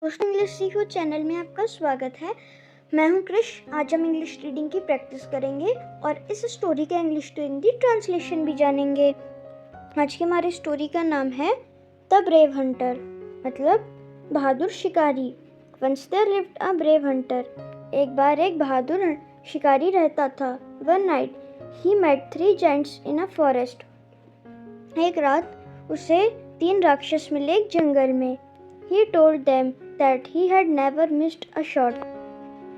दोस्तों, इंग्लिश सीखो चैनल में आपका स्वागत है। मैं हूं कृष। आज हम इंग्लिश रीडिंग की प्रैक्टिस करेंगे और इस स्टोरी का इंग्लिश टू हिंदी ट्रांसलेशन भी जानेंगे। आज की हमारी स्टोरी का नाम है द ब्रेव हंटर, मतलब बहादुर शिकारी। Once there lived a brave hunter. एक बार एक बहादुर शिकारी रहता था। One night he met 3 giants in a forest. एक रात उसे 3 राक्षस मिले एक जंगल में। He told them that he had never missed a shot.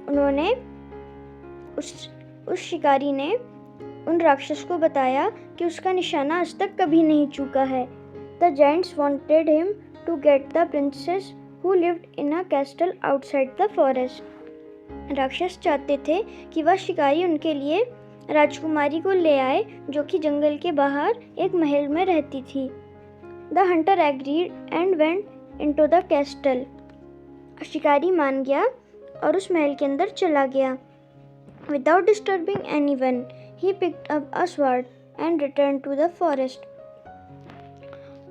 उन्होंने उस शिकारी ने उन राक्षस को बताया कि उसका निशाना आज तक कभी नहीं चूका है। The giants wanted him to get the princess who lived in a castle outside the forest. राक्षस चाहते थे कि वह शिकारी उनके लिए राजकुमारी को ले आए जो कि जंगल के बाहर एक महल में रहती थी। The hunter agreed and went into the castle. शिकारी मान गया और उस महल के अंदर चला गया। Without disturbing anyone, he picked up a sword and returned to the forest.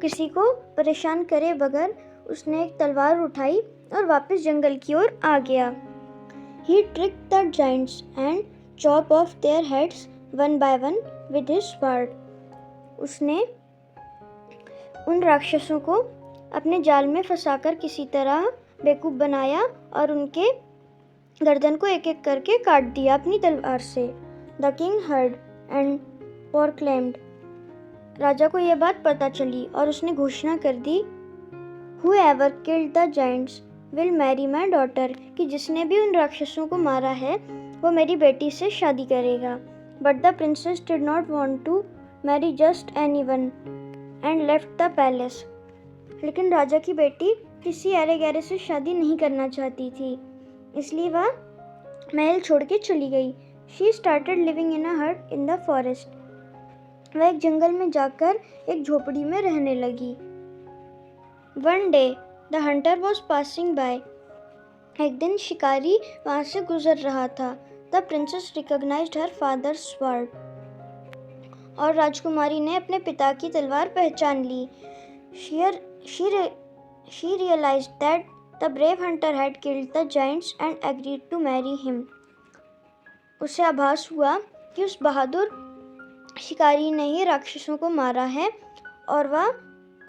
किसी को परेशान करे बगैर उसने एक तलवार उठाई और वापस जंगल की ओर आ गया। He tricked the giants and chopped off their heads one by one with his sword. उसने उन राक्षसों को अपने जाल में फंसाकर किसी तरह बेवकूफ़ बनाया और उनके गर्दन को एक एक करके काट दिया अपनी तलवार से। The king heard and proclaimed. राजा को यह बात पता चली और उसने घोषणा कर दी, whoever killed the giants will marry my daughter, कि जिसने भी उन राक्षसों को मारा है वो मेरी बेटी से शादी करेगा। But the princess did not want to marry just anyone and left the palace. लेकिन राजा की बेटी किसी अरे गहरे से शादी नहीं करना चाहती थी, इसलिए वह महल छोड़ के चली गई। शी स्टार्टेड लिविंग इन अ हट इन द फॉरेस्ट। वह एक जंगल में जाकर एक झोपड़ी में रहने लगी। One day the hunter was passing by. एक दिन शिकारी वहां से गुजर रहा था। The princess recognised her father's sword. और राजकुमारी ने अपने पिता की तलवार पहचान ली। She realized that the brave hunter had killed the giants and agreed to marry him. उसे आभास हुआ कि उस बहादुर शिकारी ने ही राक्षसों को मारा है और वह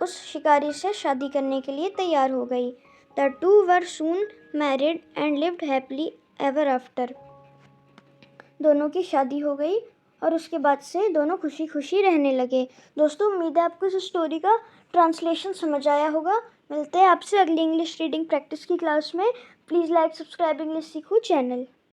उस शिकारी से शादी करने के लिए तैयार हो गई। The two were soon married and lived happily ever after. दोनों की शादी हो गई और उसके बाद से दोनों खुशी खुशी रहने लगे। दोस्तों, उम्मीद है आपको इस स्टोरी का ट्रांसलेशन समझ आया होगा। मिलते हैं आपसे अगली इंग्लिश रीडिंग प्रैक्टिस की क्लास में। प्लीज़ लाइक सब्सक्राइब इंग्लिश सीखो चैनल।